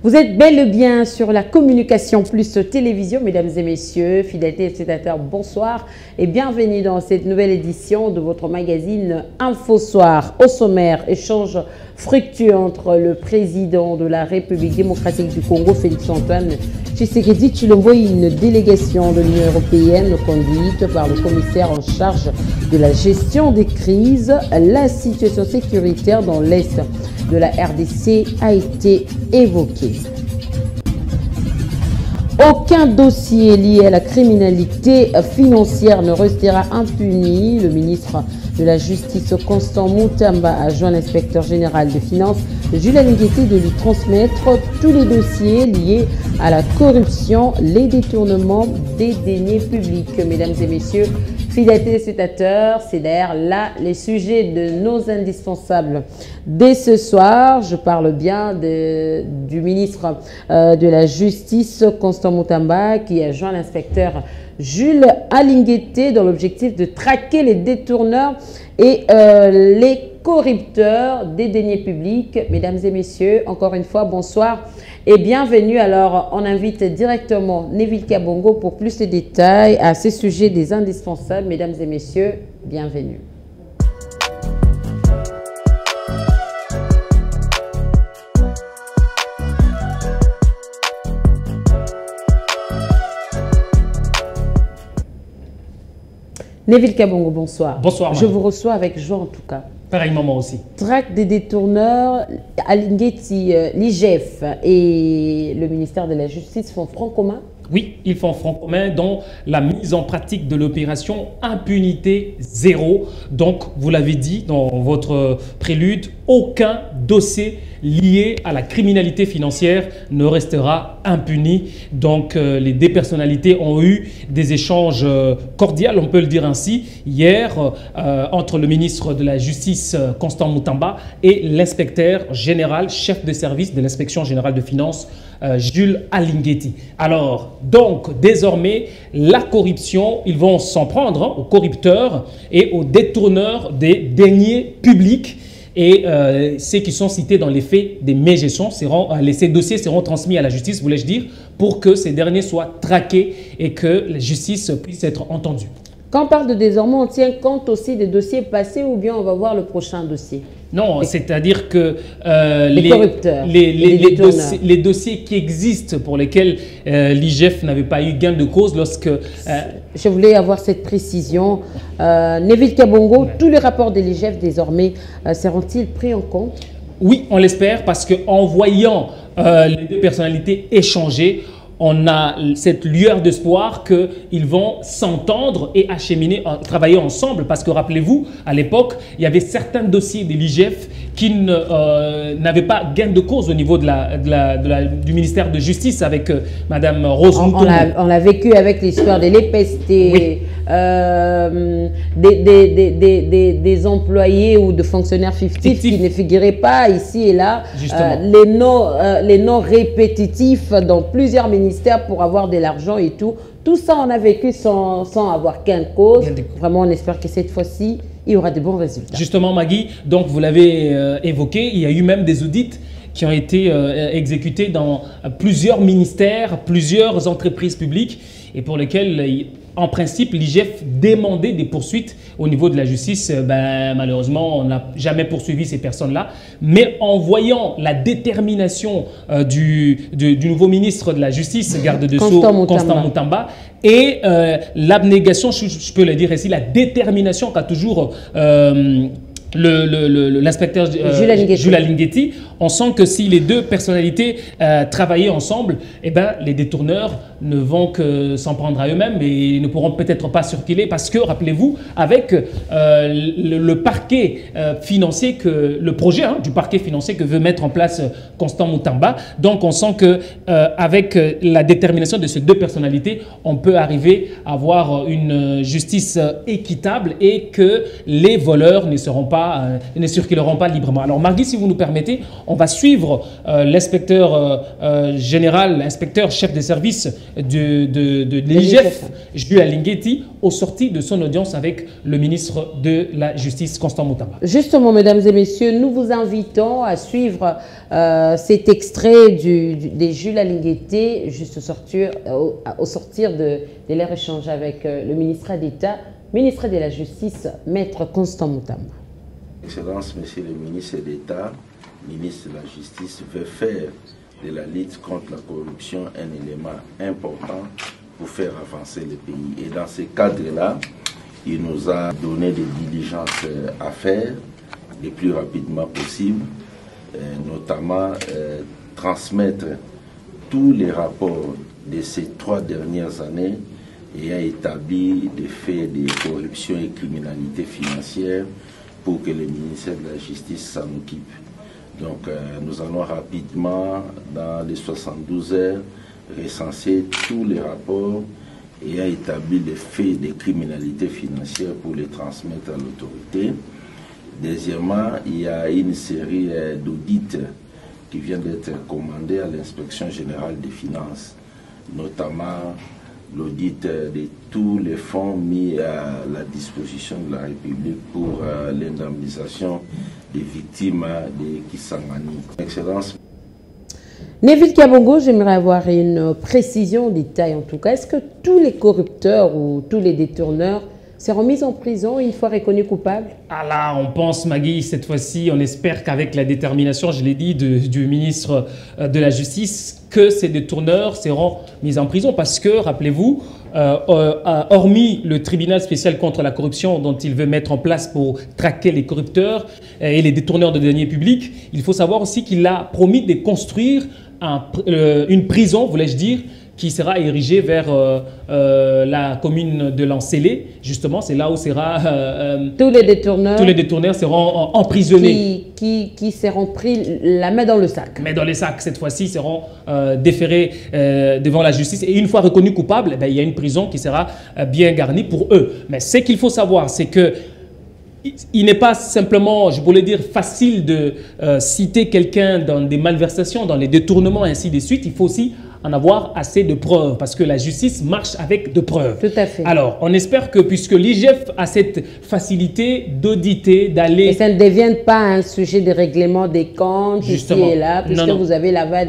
Vous êtes bel et bien sur la communication plus télévision, mesdames et messieurs, fidèles téléspectateurs, bonsoir et bienvenue dans cette nouvelle édition de votre magazine Info Soir. Au sommaire, échange fructueux entre le président de la République démocratique du Congo, Félix-Antoine Tshisekedi Tshilombo, et une délégation de l'Union européenne conduite par le commissaire en charge de la gestion des crises. La situation sécuritaire dans l'Est de la RDC a été évoquée. Aucun dossier lié à la criminalité financière ne restera impuni. Le ministre de la Justice, Constant Mutamba, a joint l'inspecteur général des finances, Jules Alingeti, de lui transmettre tous les dossiers liés à la corruption, les détournements des deniers publics. Mesdames et messieurs, fidèles téléspectateurs, c'est d'ailleurs là les sujets de nos indispensables. Dès ce soir, je parle bien du ministre de la Justice, Constant Mutamba, qui a joint l'inspecteur Jules Alingeti dans l'objectif de traquer les détourneurs et les corrupteurs des deniers publics. Mesdames et messieurs, encore une fois, bonsoir et bienvenue. Alors, on invite directement Neville Kabongo pour plus de détails à ce sujet des indispensables. Mesdames et messieurs, bienvenue. Neville Kabongo, bonsoir. Bonsoir. Je vous reçois avec joie en tout cas. Pareillement, moi aussi. Traque des détourneurs, Alingeti, l'IGF et le ministère de la Justice font front commun? Oui, ils font front commun dans la mise en pratique de l'opération Impunité Zéro. Donc, vous l'avez dit dans votre prélude, aucun dossier lié à la criminalité financière ne restera impuni. Donc, les deux personnalités ont eu des échanges cordiaux, on peut le dire ainsi, hier, entre le ministre de la Justice, Constant Mutamba, et l'inspecteur général, chef de service de l'inspection générale de finances, Jules Alingeti. Alors, donc, désormais, la corruption, ils vont s'en prendre aux corrupteurs et aux détourneurs des deniers publics. Et ceux qui sont cités dans les faits des mégestions, ces dossiers seront transmis à la justice, voulais-je dire, pour que ces derniers soient traqués et que la justice puisse être entendue. Quand on parle de désormais, on tient compte aussi des dossiers passés ou bien on va voir le prochain dossier? Non, c'est-à-dire que les dossiers qui existent pour lesquels l'IGF n'avait pas eu gain de cause lorsque... Je voulais avoir cette précision. Neville Kabongo, tous les rapports de l'IGF désormais seront-ils pris en compte? Oui, on l'espère parce qu'en voyant les deux personnalités échanger, on a cette lueur d'espoir qu'ils vont s'entendre et acheminer, travailler ensemble. Parce que rappelez-vous, à l'époque, il y avait certains dossiers de l'IGF qui n'avaient pas gain de cause au niveau du ministère de Justice avec Mme Rose Mutombo. On l'a vécu avec l'histoire de l'EPST, oui. Des employés ou de fonctionnaires fictifs qui ne figuraient pas ici et là. Les noms répétitifs dans plusieurs ministères pour avoir de l'argent et tout. Tout ça, on a vécu sans avoir gain de cause. Vraiment, on espère que cette fois-ci, il y aura de bons résultats. Justement, Maggie, donc vous l'avez évoqué, il y a eu même des audits qui ont été exécutés dans plusieurs ministères, plusieurs entreprises publiques et pour lesquels, en principe, l'IGF demandait des poursuites au niveau de la justice. Malheureusement, on n'a jamais poursuivi ces personnes-là. Mais en voyant la détermination du nouveau ministre de la Justice, garde de Sceaux, Constant Mutamba, et l'abnégation, je peux le dire ici, la détermination qu'a toujours l'inspecteur Jules Alingeti, on sent que si les deux personnalités travaillaient ensemble, eh ben, les détourneurs ne vont que s'en prendre à eux-mêmes et ne pourront peut-être pas circuler parce que, rappelez-vous, avec le parquet financier, le projet du parquet financier que veut mettre en place Constant Mutamba, donc on sent que avec la détermination de ces deux personnalités, on peut arriver à avoir une justice équitable et que les voleurs ne seront pas ne circuleront pas librement. Alors Margui, si vous nous permettez, on va suivre l'inspecteur général, l'inspecteur chef des services de l'IGF, Jules Alinghetti, au sorti de son audience avec le ministre de la Justice, Constant Moutamba. Justement, mesdames et messieurs, nous vous invitons à suivre cet extrait des Jules Alinghetti, juste au sortir de leur échange avec le ministre d'État, ministre de la Justice, Maître Constant Moutamba. Excellence, Monsieur le ministre d'État, ministre de la Justice, veut faire de la lutte contre la corruption un élément important pour faire avancer le pays. Et dans ce cadre-là, il nous a donné des diligences à faire le plus rapidement possible, notamment transmettre tous les rapports de ces 3 dernières années ayant établi des faits de corruption et criminalité financière pour que le ministère de la Justice s'en occupe. Donc nous allons rapidement, dans les 72 heures, recenser tous les rapports ayant établi des faits de criminalité financière pour les transmettre à l'autorité. Deuxièmement, il y a une série d'audits qui vient d'être commandés à l'inspection générale des finances, notamment l'audit de tous les fonds mis à la disposition de la République pour l'indemnisation des victimes de Kisangani. Excellence. Neville Kabongo, j'aimerais avoir une précision, en détail en tout cas. Est-ce que tous les corrupteurs ou tous les détourneurs seront mis en prison une fois reconnus coupables? Ah là, on pense, Magui, cette fois-ci, on espère qu'avec la détermination, je l'ai dit, du ministre de la Justice, que ces détourneurs seront mis en prison. Parce que, rappelez-vous, hormis le tribunal spécial contre la corruption dont il veut mettre en place pour traquer les corrupteurs et les détourneurs de deniers publics, il faut savoir aussi qu'il a promis de construire une prison, voulais-je dire, qui sera érigée vers la commune de Lancélé. Justement, c'est là où sera... tous les détourneurs seront emprisonnés. Qui seront pris la main dans le sac. Mais dans les sacs, cette fois-ci, seront déférés devant la justice. Et une fois reconnus coupables, il y a une prison qui sera bien garnie pour eux. Mais ce qu'il faut savoir, c'est que il n'est pas simplement, je voulais dire, facile de citer quelqu'un dans des malversations, dans les détournements, ainsi de suite. Il faut aussi en avoir assez de preuves, parce que la justice marche avec de preuves. Tout à fait. Alors, on espère que, puisque l'IGF a cette facilité d'auditer, d'aller... Et ça ne devienne pas un sujet de règlement des comptes, justement, ici et là, puisque vous avez l'aval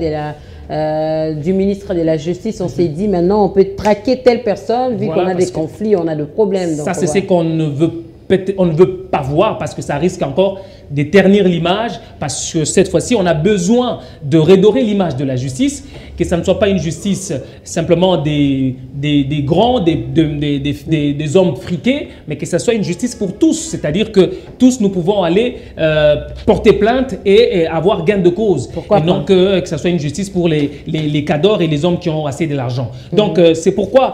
du ministre de la Justice. On s'est dit, maintenant, on peut traquer telle personne, vu qu'on a des conflits, on a des problèmes. Ça, c'est ce qu'on ne veut pas voir, parce que ça risque encore de ternir l'image, parce que cette fois-ci, on a besoin de redorer l'image de la justice, que ça ne soit pas une justice simplement des grands, des hommes friqués, mais que ça soit une justice pour tous, c'est-à-dire que tous nous pouvons aller porter plainte et avoir gain de cause. Pourquoi et non que ça soit une justice pour les cadors et les hommes qui ont assez de l'argent. Donc c'est pourquoi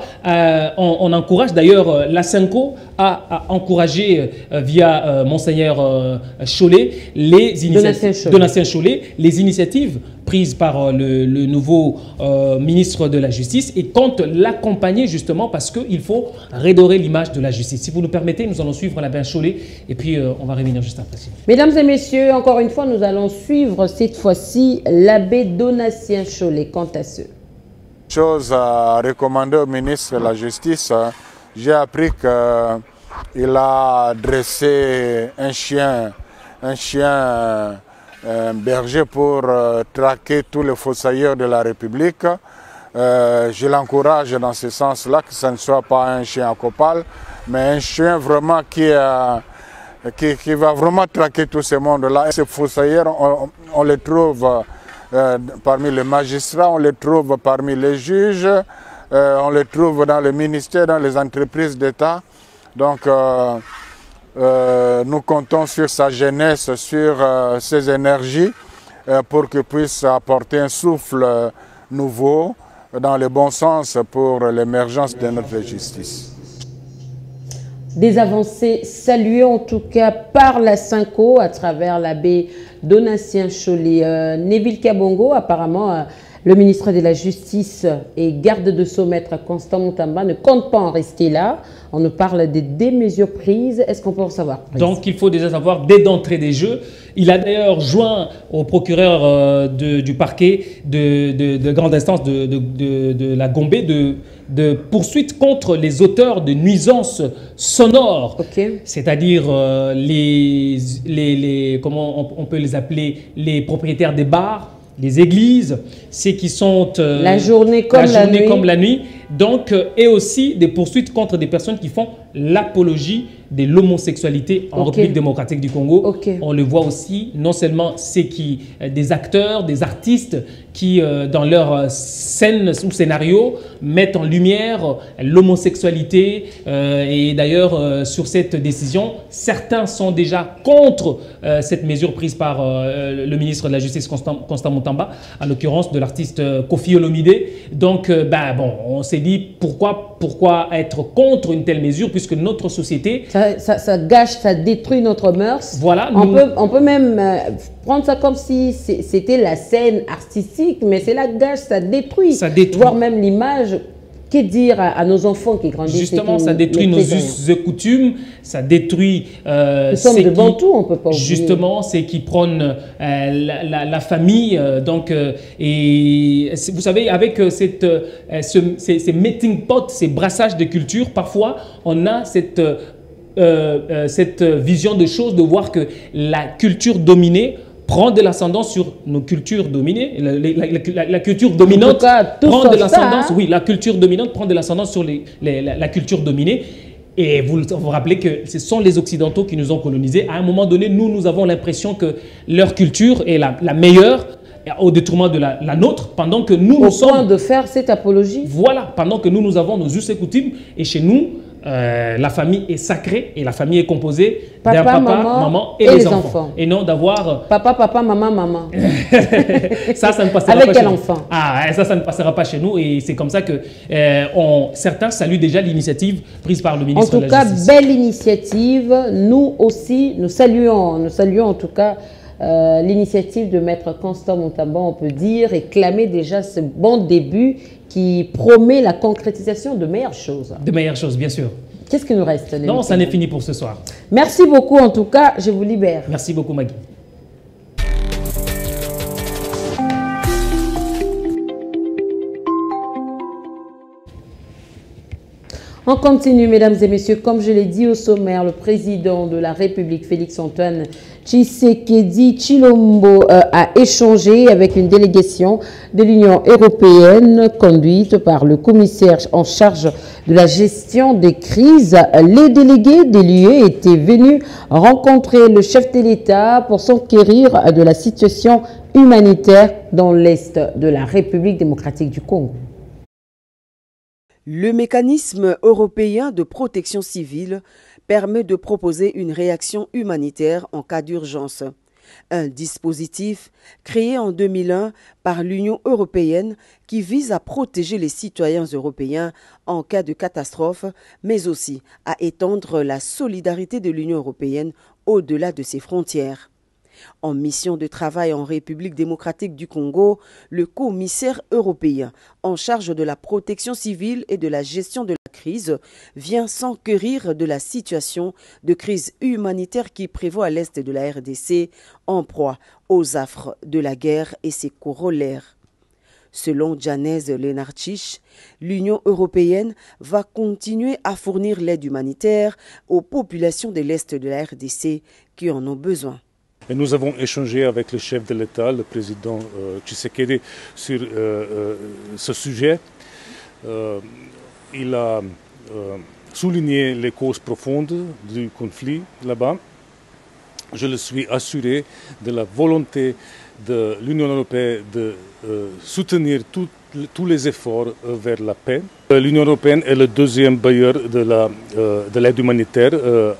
on encourage d'ailleurs la Cinco à encourager via Monseigneur Chollet, Donatien Chollet, les initiatives prises par le nouveau ministre de la Justice, et compte l'accompagner justement parce qu'il faut redorer l'image de la justice. Si vous nous permettez, nous allons suivre l'abbé Chollet et puis on va revenir juste après. Mesdames et messieurs, encore une fois, nous allons suivre cette fois-ci l'abbé Donatien Chollet. Quant à ce chose à recommander au ministre de la Justice, j'ai appris qu'il a dressé un chien berger pour traquer tous les fossoyeurs de la République. Je l'encourage dans ce sens-là, que ce ne soit pas un chien à copal, mais un chien vraiment qui va vraiment traquer tout ce monde-là. Ces fossoyeurs, on les trouve parmi les magistrats, on les trouve parmi les juges, on les trouve dans les ministères, dans les entreprises d'État. Donc, nous comptons sur sa jeunesse, sur ses énergies pour qu'il puisse apporter un souffle nouveau dans le bon sens pour l'émergence de notre justice. Des avancées saluées en tout cas par la Cinco à travers l'abbé Donatien Chollet. Neville Kabongo, apparemment, Le ministre de la Justice et garde de sceaux, Maître Constant Moutamba, ne compte pas en rester là. On nous parle des mesures prises. Est-ce qu'on peut en savoir plus? Donc, il faut déjà savoir dès d'entrée des jeux. Il a d'ailleurs joint au procureur du parquet de grande instance de la Gombe de poursuite contre les auteurs de nuisances sonores. Okay. C'est-à-dire comment on peut les appeler, les propriétaires des bars, les églises, ceux qui sont la journée comme la nuit. Donc, et aussi des poursuites contre des personnes qui font l'apologie de l'homosexualité en République démocratique du Congo. On le voit aussi, non seulement des acteurs, des artistes qui, dans leur scène ou scénario, mettent en lumière l'homosexualité. Et d'ailleurs, sur cette décision, certains sont déjà contre cette mesure prise par le ministre de la Justice, Constant Moutamba, en l'occurrence de l'artiste Kofi Olomide. Donc, bon, on s'est dit pourquoi être contre une telle mesure, puisque notre société... Ça gâche, ça détruit notre mœurs. Voilà. On peut même prendre ça comme si c'était la scène artistique, mais c'est la gâche, ça détruit. Ça détruit. Voire même l'image. Que dire à nos enfants qui grandissent? Justement, ça détruit nos us et coutumes, ça détruit... Nous sommes devant tout, on ne peut pas oublier. Justement, c'est qui prônent la famille. Et vous savez, avec ces meeting pots, ces brassages de culture, parfois, on a cette vision de choses, de voir que la culture dominée prend de l'ascendance sur nos cultures dominées. La culture dominante prend de l'ascendance. Oui, la culture dominante prend de l'ascendance sur la culture dominée. Et vous vous rappelez que ce sont les Occidentaux qui nous ont colonisés. À un moment donné, nous avons l'impression que leur culture est la meilleure au détriment de la nôtre, pendant que nous sommes... Au point de faire cette apologie. Voilà, pendant que nous avons nos us et coutumes. Et chez nous, la famille est sacrée et la famille est composée d'un papa, maman et les enfants. Et non d'avoir... Papa, maman. ça ne passera Avec pas quel chez enfant? nous. Ça ne passera pas chez nous. Et c'est comme ça que certains saluent déjà l'initiative prise par le ministre de la Justice. En tout cas, belle initiative. Nous aussi, nous saluons en tout cas l'initiative de Maître Constant Moutamba, on peut dire, et clamer déjà ce bon début qui promet la concrétisation de meilleures choses. De meilleures choses, bien sûr. Qu'est-ce qui nous reste? Non, ça n'est fini pour ce soir. Merci beaucoup en tout cas, je vous libère. Merci beaucoup Maggie. On continue, mesdames et messieurs. Comme je l'ai dit au sommaire, le président de la République, Félix-Antoine Tshisekedi Tshilombo, a échangé avec une délégation de l'Union européenne conduite par le commissaire en charge de la gestion des crises. Les délégués de l'UE étaient venus rencontrer le chef de l'État pour s'enquérir de la situation humanitaire dans l'Est de la République démocratique du Congo. Le mécanisme européen de protection civile permet de proposer une réaction humanitaire en cas d'urgence. Un dispositif créé en 2001 par l'Union européenne qui vise à protéger les citoyens européens en cas de catastrophe, mais aussi à étendre la solidarité de l'Union européenne au-delà de ses frontières. En mission de travail en République démocratique du Congo, le commissaire européen en charge de la protection civile et de la gestion de la crise vient s'enquérir de la situation de crise humanitaire qui prévaut à l'est de la RDC, en proie aux affres de la guerre et ses corollaires. Selon Janez Lenartich, l'Union européenne va continuer à fournir l'aide humanitaire aux populations de l'est de la RDC qui en ont besoin. Et nous avons échangé avec le chef de l'État, le président Tshisekedi, sur ce sujet. Il a souligné les causes profondes du conflit là-bas. Je le suis assuré de la volonté de l'Union européenne de soutenir tous les efforts vers la paix. L'Union européenne est le deuxième bailleur de l'aide humanitaire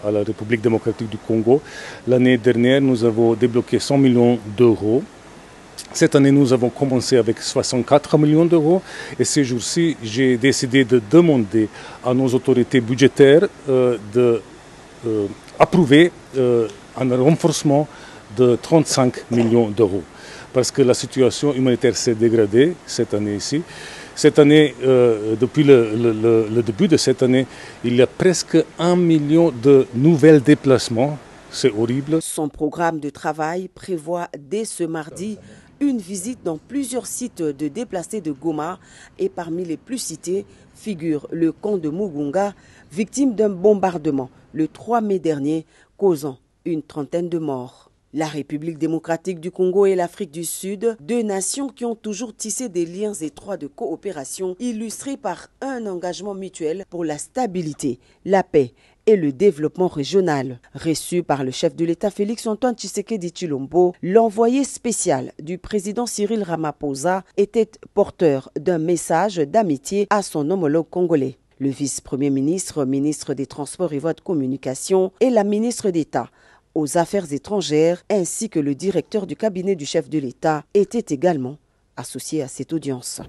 à la République démocratique du Congo. L'année dernière, nous avons débloqué 100 millions d'euros. Cette année, nous avons commencé avec 64 millions d'euros. Et ces jours-ci, j'ai décidé de demander à nos autorités budgétaires d'approuver un renforcement de 35 millions d'euros. parce que la situation humanitaire s'est dégradée cette année ici. Cette année, depuis le début de cette année, il y a presque 1 million de nouvelles déplacements. C'est horrible. Son programme de travail prévoit dès ce mardi une visite dans plusieurs sites de déplacés de Goma et parmi les plus cités figure le camp de Mugunga, victime d'un bombardement le 3 mai dernier, causant une trentaine de morts. La République démocratique du Congo et l'Afrique du Sud, deux nations qui ont toujours tissé des liens étroits de coopération illustrés par un engagement mutuel pour la stabilité, la paix et le développement régional. Reçu par le chef de l'État Félix-Antoine Tshisekedi Tshilombo, l'envoyé spécial du président Cyril Ramaphosa était porteur d'un message d'amitié à son homologue congolais. Le vice-premier ministre, ministre des Transports et Voies de Communication et la ministre d'État aux Affaires étrangères ainsi que le directeur du cabinet du chef de l'État étaient également associés à cette audience.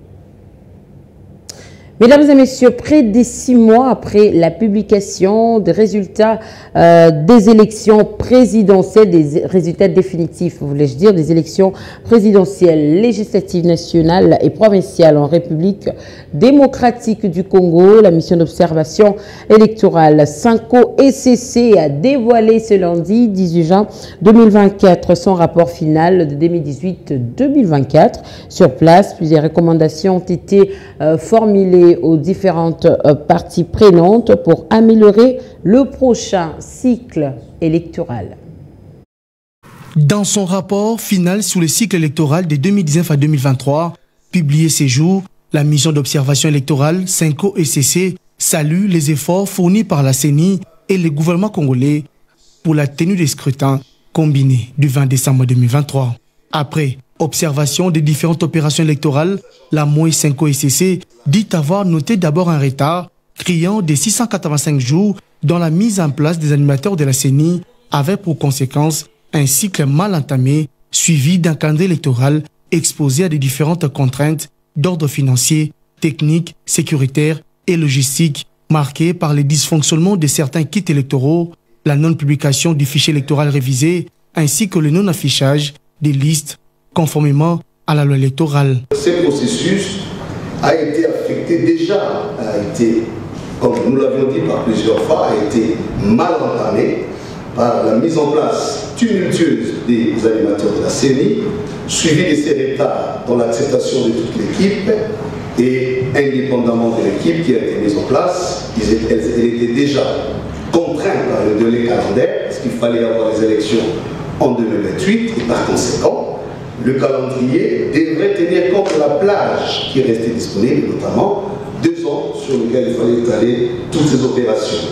Mesdames et messieurs, près de 6 mois après la publication des résultats des élections présidentielles, des résultats définitifs, voulais-je dire, des élections présidentielles, législatives, nationales et provinciales en République démocratique du Congo, la mission d'observation électorale SENCO-ECC a dévoilé ce lundi 18 juin 2024 son rapport final de 2018-2024. Sur place, plusieurs recommandations ont été formulées aux différentes parties prenantes pour améliorer le prochain cycle électoral. Dans son rapport final sur le cycle électoral de 2019 à 2023, publié ces jours, la mission d'observation électorale SENCO-ECC salue les efforts fournis par la CENI et le gouvernement congolais pour la tenue des scrutins combinés du 20 décembre 2023. Après observation des différentes opérations électorales, la MOI SENCO-ECC dit avoir noté d'abord un retard criant de 685 jours dans la mise en place des animateurs de la CENI, avec pour conséquence un cycle mal entamé, suivi d'un calendrier électoral exposé à des différentes contraintes d'ordre financier, technique, sécuritaire et logistique, marqué par les dysfonctionnements de certains kits électoraux, la non-publication du fichier électoral révisé, ainsi que le non-affichage des listes conformément à la loi électorale. Ce processus a été affecté déjà, comme nous l'avions dit par plusieurs fois, a été mal entamé par la mise en place tumultueuse des animateurs de la CENI, suivi de ces retards dans l'acceptation de toute l'équipe et indépendamment de l'équipe qui a été mise en place, elle était déjà contrainte par le délai calendaire parce qu'il fallait avoir les élections en 2028 et par conséquent, le calendrier devrait tenir compte de la plage qui restait disponible, notamment 2 ans sur lesquels il fallait étaler toutes ces opérations.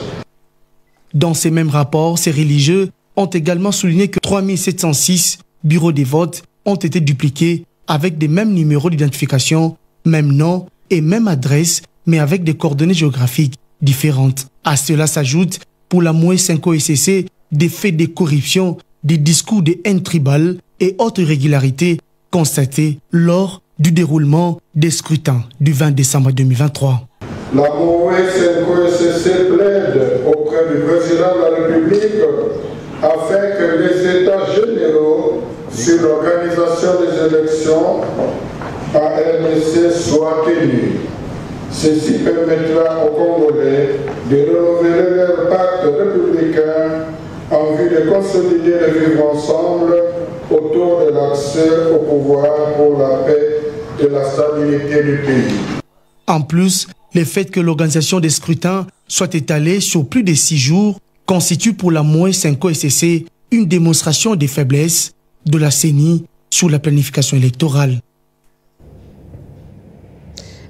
Dans ces mêmes rapports, ces religieux ont également souligné que 3706 bureaux de vote ont été dupliqués avec des mêmes numéros d'identification, même nom et même adresse, mais avec des coordonnées géographiques différentes. À cela s'ajoute, pour la MOI SENCO-ECC, des faits de corruption, des discours de haine tribale et autres irrégularités constatées lors du déroulement des scrutins du 20 décembre 2023. La MOI SENCO-ECC plaide auprès du président de la République afin que les états généraux sur l'organisation des élections à RDC soient tenus. Ceci permettra aux Congolais de renouveler leur pacte républicain en vue de consolider le vivre ensemble autour de l'accès au pouvoir pour la paix et la stabilité du pays. En plus, le fait que l'organisation des scrutins soit étalée sur plus de 6 jours constitue pour la MOI SENCO-ECC une démonstration des faiblesses de la CENI sur la planification électorale.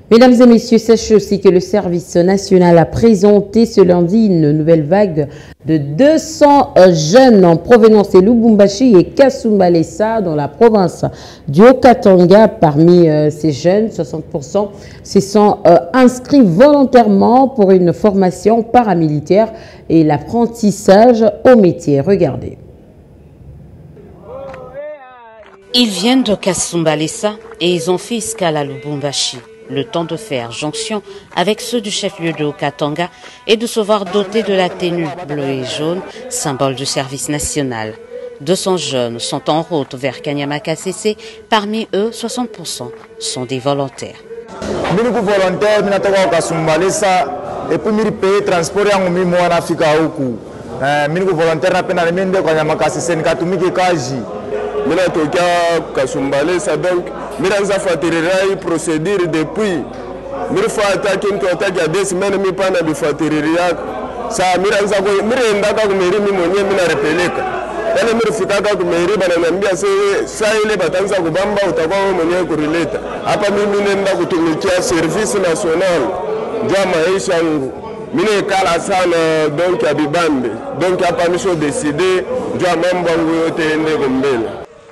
Mesdames et messieurs, sachez aussi que le service national a présenté ce lundi une nouvelle vague de 200 jeunes en provenance de Lubumbashi et Kasumbalesa dans la province du Haut-Katanga. Parmi ces jeunes, 60% se sont inscrits volontairement pour une formation paramilitaire et l'apprentissage au métier. Regardez. Ils viennent de Kasumbalesa et ils ont fait escale à Lubumbashi. Le temps de faire jonction avec ceux du chef-lieu de Haut-Katanga et de se voir dotés de la tenue bleue et jaune, symbole du service national. 200 jeunes sont en route vers Kanyama-KCC. Parmi eux, 60% sont des volontaires. Je suis volontaire, et puis je paye transport en Afrique. Je suis volontaire na pena mende kwa Kanyama-KCC nikatumike kazi. Mimi natokea Kasumbalesa, donc mimi naanza fuatilia procedure depuis mimi fuata kintu ataki ya 2 semaines mimi pana bifuatilia sa mimi naanza kwa mimi ndaka kumeri mimi mwenyewe mimi narepeleka yani mimi fikaka kumeri bananiambia sasa ile batanza kubamba utakuwa wewe mwenyewe kurileta hapa mimi nenda kutumikia service national ndio maisha yangu mimi kala sana donc ya bibambe donc hapa nisho décider ndio mambo yangu yote ende kumbele.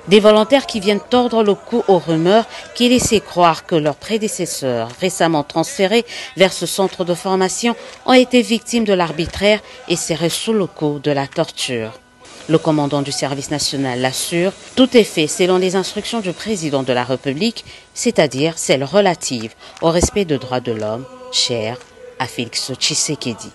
Des volontaires qui viennent tordre le cou aux rumeurs qui laissaient croire que leurs prédécesseurs, récemment transférés vers ce centre de formation, ont été victimes de l'arbitraire et seraient sous le coup de la torture. Le commandant du service national l'assure, tout est fait selon les instructions du président de la République, c'est-à-dire celles relatives au respect des droits de l'homme, chères à Félix Tshisekedi.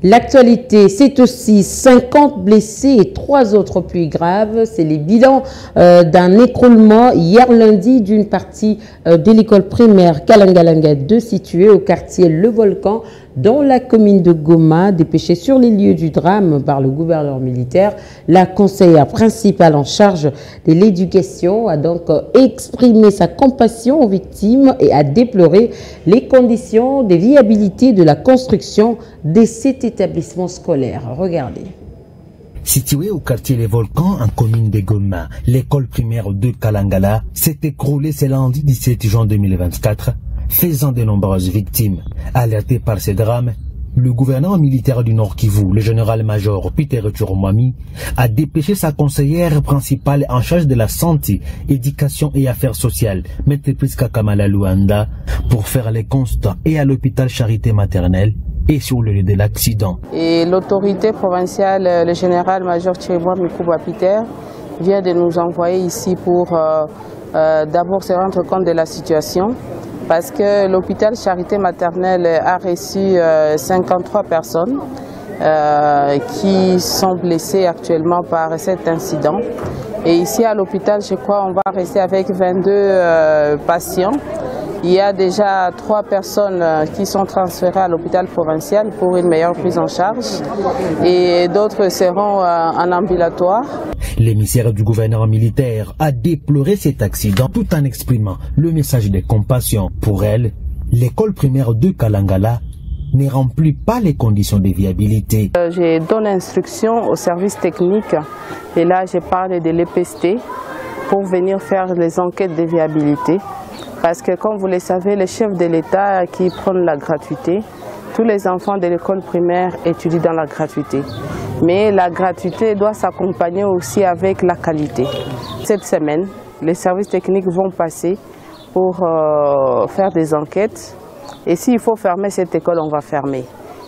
L'actualité, c'est aussi 50 blessés et 3 autres plus graves. C'est les bilans d'un écroulement hier lundi d'une partie de l'école primaire Kalangalanga 2 située au quartier Le Volcan dans la commune de Goma, dépêchée sur les lieux du drame par le gouverneur militaire. La conseillère principale en charge de l'éducation a donc exprimé sa compassion aux victimes et a déploré les conditions de viabilité de la construction de cet établissement scolaire. Regardez. Située au quartier Les Volcans, en commune de Goma, l'école primaire de Kalangala s'est écroulée ce lundi 17 juin 2024, faisant de nombreuses victimes. Alerté par ces drames, le gouverneur militaire du Nord Kivu, le général-major Peter Churumwami, a dépêché sa conseillère principale en charge de la santé, éducation et affaires sociales, Maître Priska Kamala Luanda, pour faire les constats et à l'hôpital Charité maternelle et sur le lieu de l'accident. Et l'autorité provinciale, le général-major Churumwami Peter, vient de nous envoyer ici pour d'abord se rendre compte de la situation. Parce que l'hôpital Charité maternelle a reçu 53 personnes qui sont blessées actuellement par cet incident. Et ici à l'hôpital, je crois, on va rester avec 22 patients. Il y a déjà 3 personnes qui sont transférées à l'hôpital provincial pour une meilleure prise en charge. Et d'autres seront en ambulatoire. L'émissaire du gouverneur militaire a déploré cet accident tout en exprimant le message de compassion. Pour elle, l'école primaire de Kalangala ne remplit pas les conditions de viabilité. Je donne instruction au service technique et là je parle de l'EPST pour venir faire les enquêtes de viabilité. Parce que comme vous le savez, le chef de l'État qui prend la gratuité, tous les enfants de l'école primaire étudient dans la gratuité. Mais la gratuité doit s'accompagner aussi avec la qualité. Cette semaine, les services techniques vont passer pour faire des enquêtes. Et s'il faut fermer cette école, on va fermer.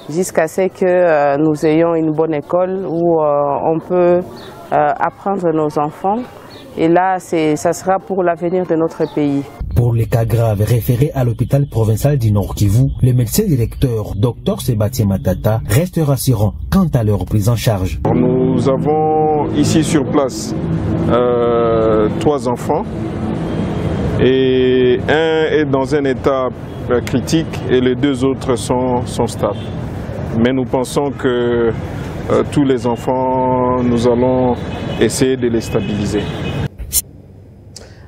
Jusqu'à ce que nous ayons une bonne école où on peut apprendre nos enfants. Et là, ça sera pour l'avenir de notre pays. Pour les cas graves référés à l'hôpital provincial du Nord Kivu, le médecin directeur Dr Sébastien Matata reste rassurant quant à leur prise en charge. Nous avons ici sur place 3 enfants et un est dans un état critique et les 2 autres sont stables. Mais nous pensons que tous les enfants, nous allons essayer de les stabiliser.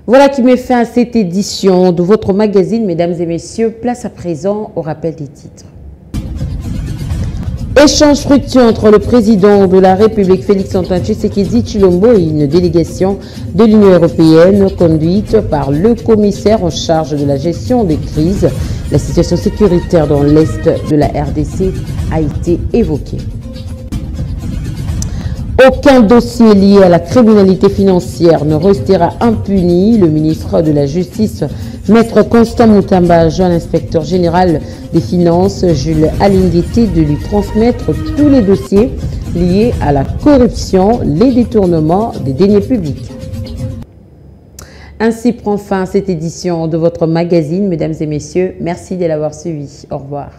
Voilà qui met fin à cette édition de votre magazine, mesdames et messieurs. Place à présent au rappel des titres. Échange fructueux entre le président de la République, Félix-Antoine Tshisekedi Tshilombo, et une délégation de l'Union européenne conduite par le commissaire en charge de la gestion des crises. La situation sécuritaire dans l'Est de la RDC a été évoquée. Aucun dossier lié à la criminalité financière ne restera impuni. Le ministre de la Justice, Maître Constant Moutamba, joint l'inspecteur général des Finances, Jules Alingueté, de lui transmettre tous les dossiers liés à la corruption, les détournements des deniers publics. Ainsi prend fin cette édition de votre magazine, mesdames et messieurs. Merci de l'avoir suivi. Au revoir.